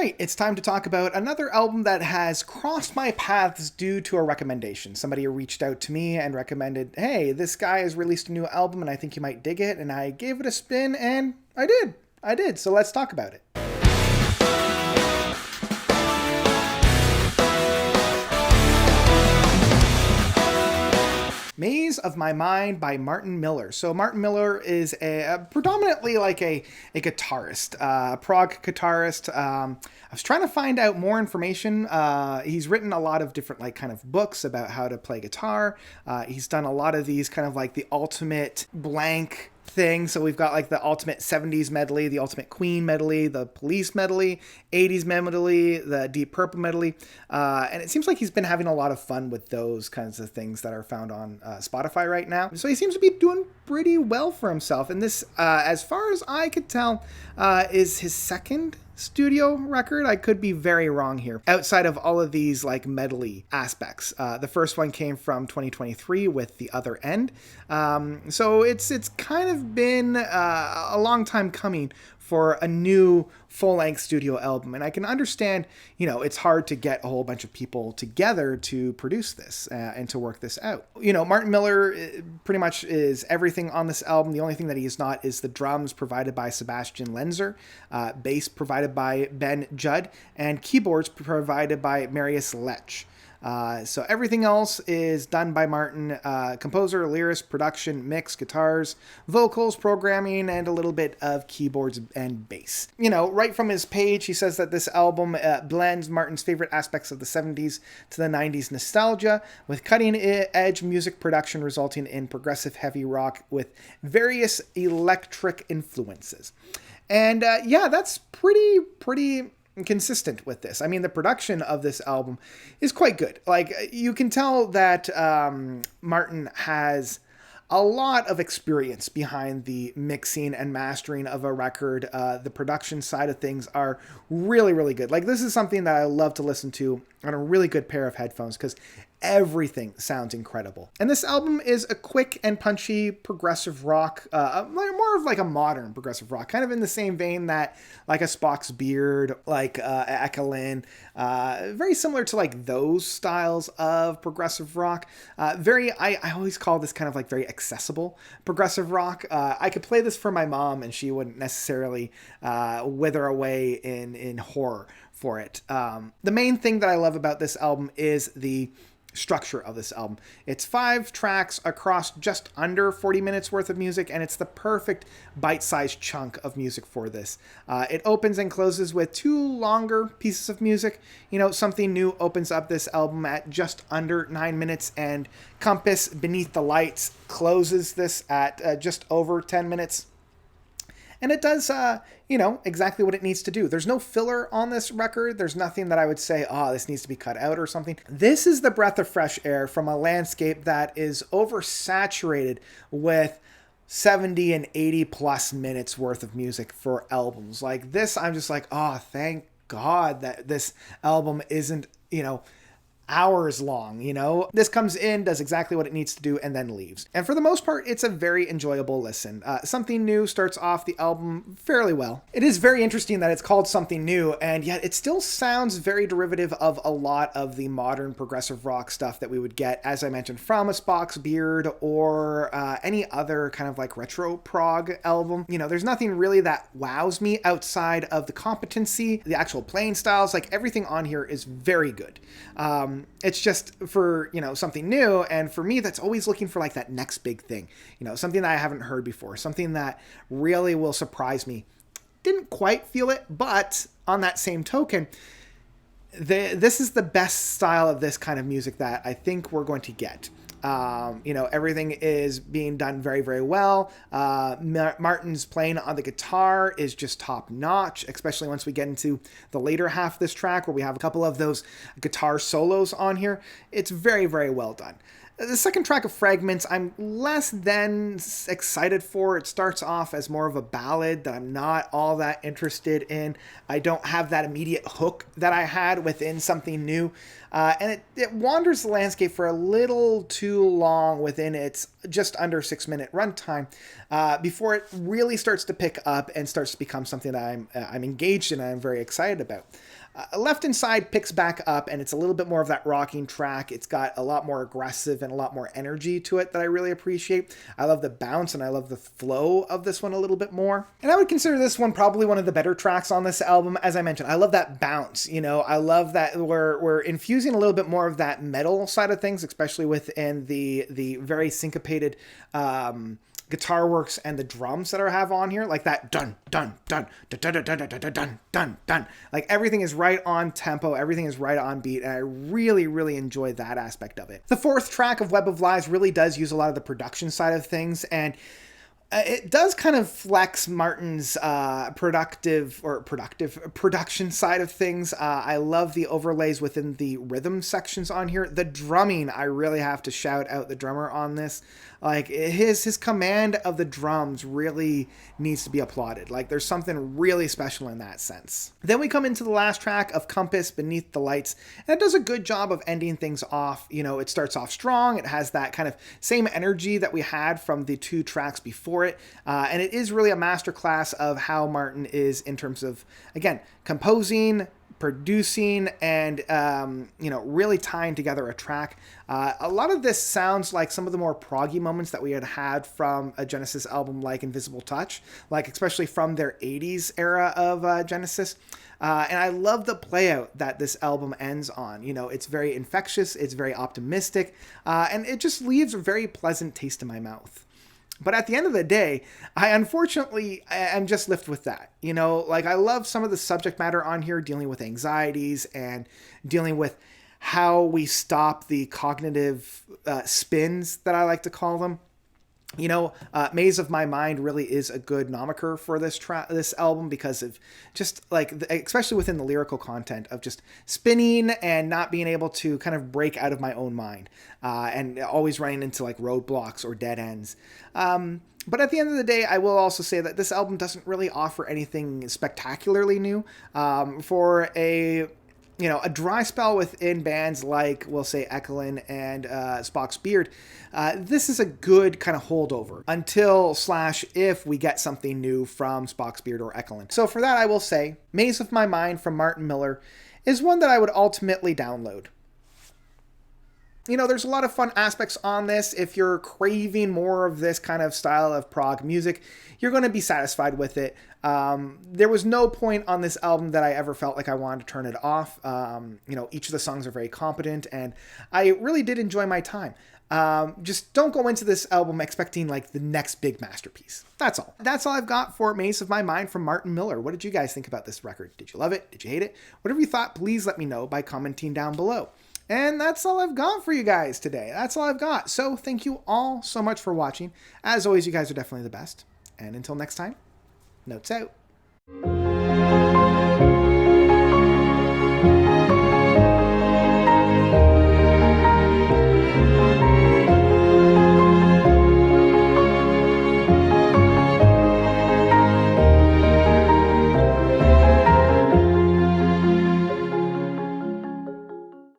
right, it's time to talk about another album that has crossed my paths due to a recommendation. Somebody reached out to me and recommended, hey, this guy has released a new album and I think you might dig it. And I gave it a spin and I did. So let's talk about it. Maze of My Mind by Martin Miller. So Martin Miller is predominantly like a guitarist, prog guitarist. I was trying to find out more information. He's written a lot of different like kind of books about how to play guitar. He's done a lot of these kind of like the ultimate blank thing. So we've got like the ultimate 70s medley, the ultimate Queen medley, the Police medley, 80s medley, the Deep Purple medley. And it seems like he's been having a lot of fun with those kinds of things that are found on Spotify right now. So he seems to be doing pretty well for himself. And this, as far as I could tell, is his second studio record. I could be very wrong here. Outside of all of these like medley aspects, the first one came from 2023 with The Other End. So it's kind of been a long time coming for a new full-length studio album. And I can understand, it's hard to get a whole bunch of people together to produce this and to work this out. Martin Miller pretty much is everything on this album. The only thing that he is not is the drums provided by Sebastian Lenzer, bass provided by Ben Judd, and keyboards provided by Marius Lech. So everything else is done by Martin, composer, lyricist, production, mix, guitars, vocals, programming, and a little bit of keyboards and bass. Right from his page, he says that this album blends Martin's favorite aspects of the 70s to the 90s nostalgia with cutting-edge music production resulting in progressive heavy rock with various electric influences. And that's pretty consistent with this. I mean, the production of this album is quite good. Like, you can tell that Martin has a lot of experience behind the mixing and mastering of a record. The production side of things are really, really good. Like, this is something that I love to listen to on a really good pair of headphones because everything sounds incredible. And this album is a quick and punchy progressive rock, more of like a modern progressive rock, kind of in the same vein that like a Spock's Beard, like Ekelin, very similar to like those styles of progressive rock. I always call this kind of like very accessible progressive rock. I could play this for my mom and she wouldn't necessarily wither away in horror for it. The main thing that I love about this album is the structure of this album. It's 5 tracks across just under 40 minutes worth of music, and it's the perfect bite-sized chunk of music for this. It opens and closes with 2 longer pieces of music. Something New opens up this album at just under 9 minutes, and Compass Beneath the Lights closes this at just over 10 minutes. And it does, exactly what it needs to do. There's no filler on this record. There's nothing that I would say, this needs to be cut out or something. This is the breath of fresh air from a landscape that is oversaturated with 70 and 80 plus minutes worth of music for albums. Like this, I'm just like, thank God that this album isn't, hours long. This comes in, does exactly what it needs to do, and then leaves. And for the most part, it's a very enjoyable listen. Something New starts off the album fairly well. It is very interesting that it's called Something New, and yet it still sounds very derivative of a lot of the modern progressive rock stuff that we would get, as I mentioned, from a Spock's Beard or any other kind of like retro prog album. There's nothing really that wows me outside of the competency, the actual playing styles. Like everything on here is very good. It's just for, something new. And for me, that's always looking for like that next big thing, something that I haven't heard before, something that really will surprise me. Didn't quite feel it, but on that same token, this is the best style of this kind of music that I think we're going to get. Everything is being done very, very well. Martin's playing on the guitar is just top notch, especially once we get into the later half of this track where we have a couple of those guitar solos on here. It's very, very well done. The second track of Fragments, I'm less than excited for. It starts off as more of a ballad that I'm not all that interested in. I don't have that immediate hook that I had within something new. And it wanders the landscape for a little too long within its just under 6-minute runtime before it really starts to pick up and starts to become something that I'm engaged in and I'm very excited about. Left Inside picks back up, and it's a little bit more of that rocking track. It's got a lot more aggressive and a lot more energy to it that I really appreciate. I love the bounce and I love the flow of this one a little bit more. And I would consider this one probably one of the better tracks on this album. As I mentioned, I love that bounce. You know, I love that we're infusing a little bit more of that metal side of things, especially within the very syncopated guitar works and the drums that I have on here, like that dun dun dun dun dun dun dun dun dun dun dun. Like everything is right on tempo, everything is right on beat, and I really enjoy that aspect of it. The fourth track of Web of Lies really does use a lot of the production side of things, and it does kind of flex Martin's production side of things. I love the overlays within the rhythm sections on here. The drumming, I really have to shout out the drummer on this. Like his command of the drums really needs to be applauded. Like there's something really special in that sense. Then we come into the last track of Compass, Beneath the Lights, and it does a good job of ending things off. You know, it starts off strong. It has that kind of same energy that we had from the two tracks before it. And it is really a masterclass of how Martin is in terms of, again, composing, producing, and really tying together a track. A lot of this sounds like some of the more proggy moments that we had from a Genesis album like Invisible Touch, like especially from their 80s era of Genesis. And I love the play out that this album ends on. You know, it's very infectious, it's very optimistic, and it just leaves a very pleasant taste in my mouth. But at the end of the day, I unfortunately am just left with that. You know, like I love some of the subject matter on here dealing with anxieties and dealing with how we stop the cognitive spins that I like to call them. You know, Maze of My Mind really is a good nomiker for this album because of just like, especially within the lyrical content of just spinning and not being able to kind of break out of my own mind and always running into like roadblocks or dead ends. But at the end of the day, I will also say that this album doesn't really offer anything spectacularly new for a dry spell within bands like, we'll say, Ekelin and Spock's Beard. This is a good kind of holdover until / if we get something new from Spock's Beard or Ekelin. So for that, I will say Maze of My Mind from Martin Miller is one that I would ultimately download. You know, there's a lot of fun aspects on this. If you're craving more of this kind of style of prog music, you're going to be satisfied with it. There was no point on this album that I ever felt like I wanted to turn it off. Each of the songs are very competent, and I really did enjoy my time. Just don't go into this album expecting like the next big masterpiece. That's all. That's all I've got for Maze of My Mind from Martin Miller. What did you guys think about this record? Did you love it? Did you hate it? Whatever you thought, please let me know by commenting down below. And that's all I've got for you guys today. That's all I've got. So thank you all so much for watching. As always, you guys are definitely the best. And until next time, notes out.